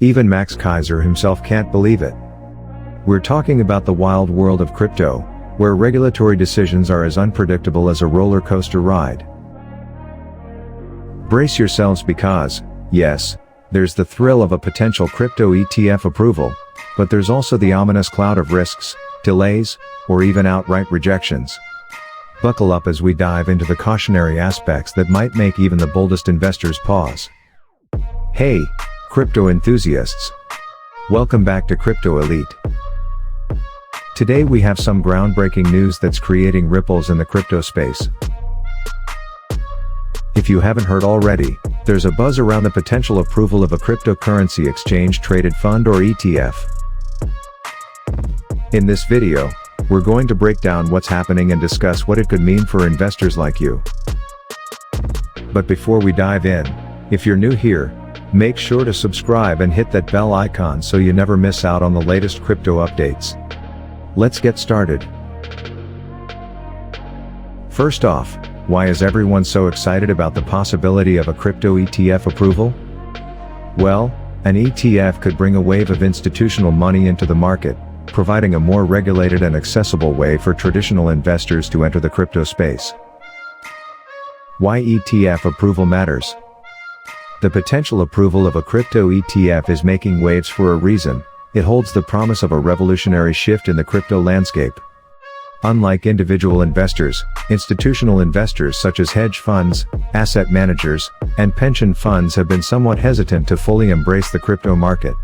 Even Max Keiser himself can't believe it. We're talking about the wild world of crypto, where regulatory decisions are as unpredictable as a roller coaster ride. Brace yourselves because, yes, there's the thrill of a potential crypto ETF approval, but there's also the ominous cloud of risks, delays, or even outright rejections. Buckle up as we dive into the cautionary aspects that might make even the boldest investors pause. Hey, crypto enthusiasts! Welcome back to Crypto Elite. Today we have some groundbreaking news that's creating ripples in the crypto space. If you haven't heard already, there's a buzz around the potential approval of a cryptocurrency exchange-traded fund or ETF. In this video, we're going to break down what's happening and discuss what it could mean for investors like you. But before we dive in, if you're new here, make sure to subscribe and hit that bell icon so you never miss out on the latest crypto updates. Let's get started. First off, why is everyone so excited about the possibility of a crypto ETF approval? Well, an ETF could bring a wave of institutional money into the market, providing a more regulated and accessible way for traditional investors to enter the crypto space. Why ETF approval matters? The potential approval of a crypto ETF is making waves for a reason. It holds the promise of a revolutionary shift in the crypto landscape. Unlike individual investors, institutional investors such as hedge funds, asset managers, and pension funds have been somewhat hesitant to fully embrace the crypto market.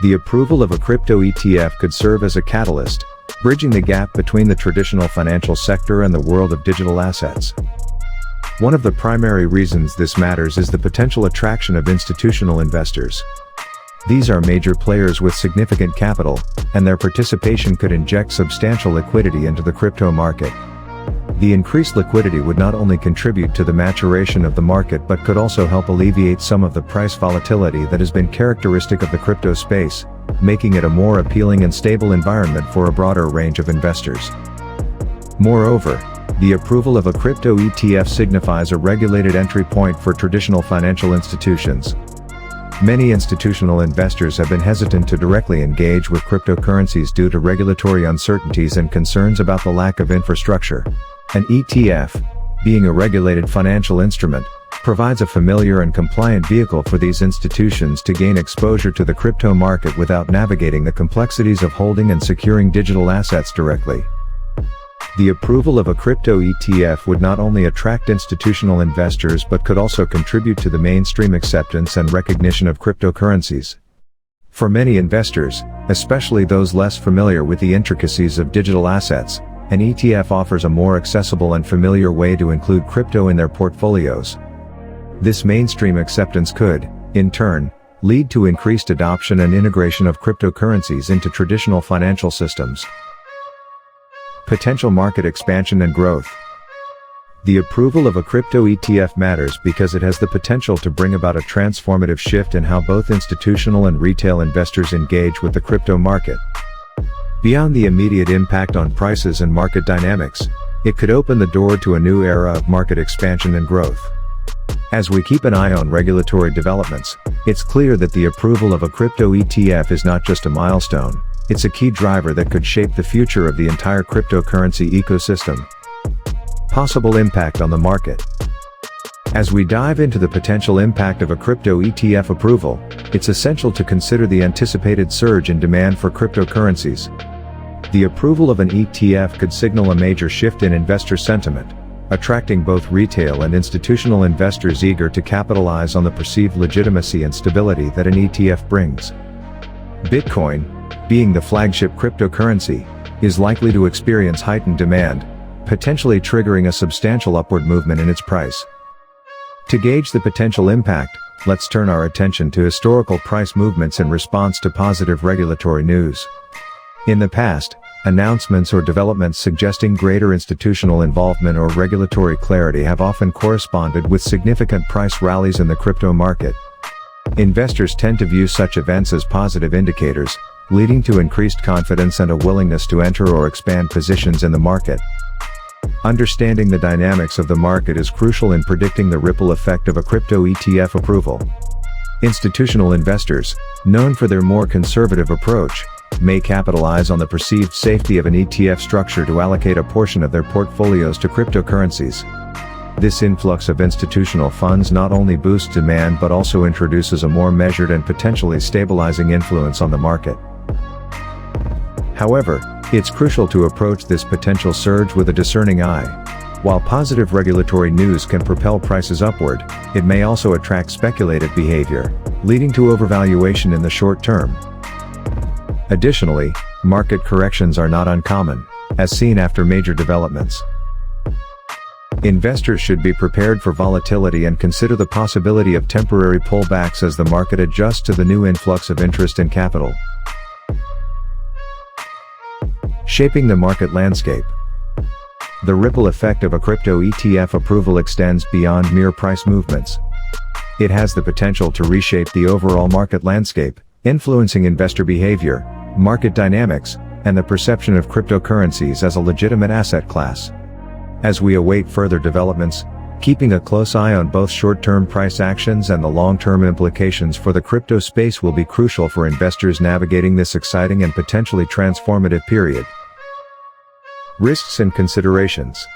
The approval of a crypto ETF could serve as a catalyst, bridging the gap between the traditional financial sector and the world of digital assets. One of the primary reasons this matters is the potential attraction of institutional investors. These are major players with significant capital, and their participation could inject substantial liquidity into the crypto market. The increased liquidity would not only contribute to the maturation of the market but could also help alleviate some of the price volatility that has been characteristic of the crypto space, making it a more appealing and stable environment for a broader range of investors. Moreover, the approval of a crypto ETF signifies a regulated entry point for traditional financial institutions. Many institutional investors have been hesitant to directly engage with cryptocurrencies due to regulatory uncertainties and concerns about the lack of infrastructure. An ETF, being a regulated financial instrument, provides a familiar and compliant vehicle for these institutions to gain exposure to the crypto market without navigating the complexities of holding and securing digital assets directly. The approval of a crypto ETF would not only attract institutional investors but could also contribute to the mainstream acceptance and recognition of cryptocurrencies. For many investors, especially those less familiar with the intricacies of digital assets, an ETF offers a more accessible and familiar way to include crypto in their portfolios. This mainstream acceptance could, in turn, lead to increased adoption and integration of cryptocurrencies into traditional financial systems. Potential market expansion and growth. The approval of a crypto ETF matters because it has the potential to bring about a transformative shift in how both institutional and retail investors engage with the crypto market. Beyond the immediate impact on prices and market dynamics, it could open the door to a new era of market expansion and growth. As we keep an eye on regulatory developments, it's clear that the approval of a crypto ETF is not just a milestone. It's a key driver that could shape the future of the entire cryptocurrency ecosystem. Possible impact on the market. As we dive into the potential impact of a crypto ETF approval, it's essential to consider the anticipated surge in demand for cryptocurrencies. The approval of an ETF could signal a major shift in investor sentiment, attracting both retail and institutional investors eager to capitalize on the perceived legitimacy and stability that an ETF brings. Bitcoin, being the flagship cryptocurrency, is likely to experience heightened demand, potentially triggering a substantial upward movement in its price. To gauge the potential impact, let's turn our attention to historical price movements in response to positive regulatory news. In the past, announcements or developments suggesting greater institutional involvement or regulatory clarity have often corresponded with significant price rallies in the crypto market. Investors tend to view such events as positive indicators, leading to increased confidence and a willingness to enter or expand positions in the market. Understanding the dynamics of the market is crucial in predicting the ripple effect of a crypto ETF approval. Institutional investors, known for their more conservative approach, may capitalize on the perceived safety of an ETF structure to allocate a portion of their portfolios to cryptocurrencies. This influx of institutional funds not only boosts demand but also introduces a more measured and potentially stabilizing influence on the market. However, it's crucial to approach this potential surge with a discerning eye. While positive regulatory news can propel prices upward, it may also attract speculative behavior, leading to overvaluation in the short term. Additionally, market corrections are not uncommon, as seen after major developments. Investors should be prepared for volatility and consider the possibility of temporary pullbacks as the market adjusts to the new influx of interest and capital. Shaping the market landscape. The ripple effect of a crypto ETF approval extends beyond mere price movements. It has the potential to reshape the overall market landscape, influencing investor behavior, market dynamics, and the perception of cryptocurrencies as a legitimate asset class. As we await further developments, keeping a close eye on both short-term price actions and the long-term implications for the crypto space will be crucial for investors navigating this exciting and potentially transformative period. Risks and considerations.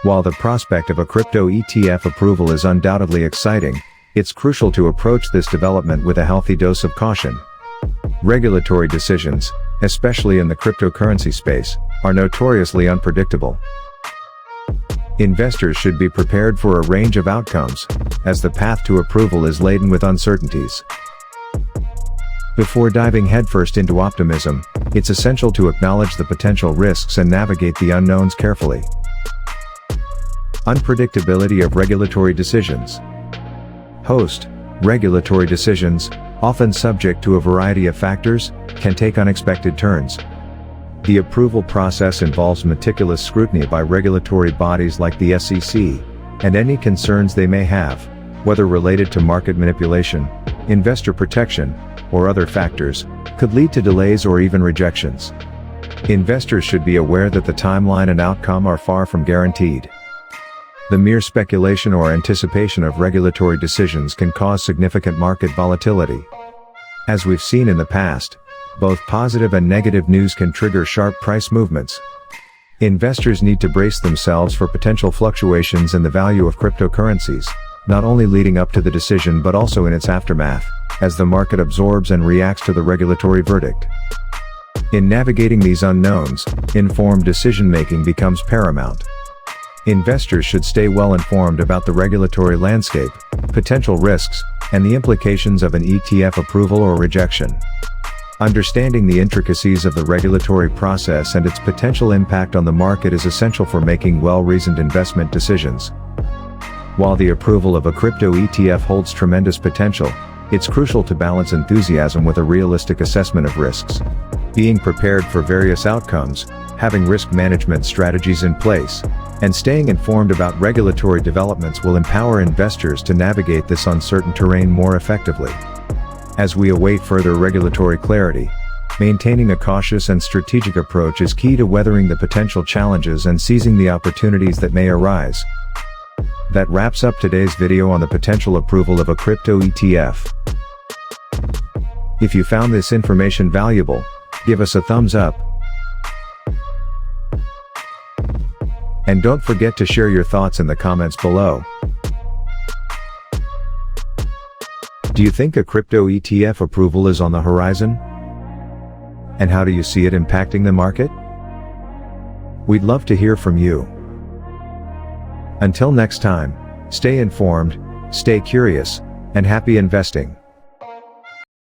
While the prospect of a crypto ETF approval is undoubtedly exciting, it's crucial to approach this development with a healthy dose of caution. Regulatory decisions, especially in the cryptocurrency space, are notoriously unpredictable. Investors should be prepared for a range of outcomes, as the path to approval is laden with uncertainties. Before diving headfirst into optimism, it's essential to acknowledge the potential risks and navigate the unknowns carefully. Unpredictability of regulatory decisions. Regulatory decisions, often subject to a variety of factors, can take unexpected turns. The approval process involves meticulous scrutiny by regulatory bodies like the SEC, and any concerns they may have, whether related to market manipulation, investor protection, or other factors, could lead to delays or even rejections. Investors should be aware that the timeline and outcome are far from guaranteed. The mere speculation or anticipation of regulatory decisions can cause significant market volatility. As we've seen in the past, both positive and negative news can trigger sharp price movements. Investors need to brace themselves for potential fluctuations in the value of cryptocurrencies, not only leading up to the decision but also in its aftermath, as the market absorbs and reacts to the regulatory verdict. In navigating these unknowns, informed decision-making becomes paramount. Investors should stay well informed about the regulatory landscape, potential risks, and the implications of an ETF approval or rejection. Understanding the intricacies of the regulatory process and its potential impact on the market is essential for making well-reasoned investment decisions. While the approval of a crypto ETF holds tremendous potential, it's crucial to balance enthusiasm with a realistic assessment of risks. Being prepared for various outcomes, having risk management strategies in place, and staying informed about regulatory developments will empower investors to navigate this uncertain terrain more effectively. As we await further regulatory clarity, maintaining a cautious and strategic approach is key to weathering the potential challenges and seizing the opportunities that may arise. That wraps up today's video on the potential approval of a crypto ETF. If you found this information valuable, give us a thumbs up. And don't forget to share your thoughts in the comments below. Do you think a crypto ETF approval is on the horizon? And how do you see it impacting the market? We'd love to hear from you. Until next time, stay informed, stay curious, and happy investing.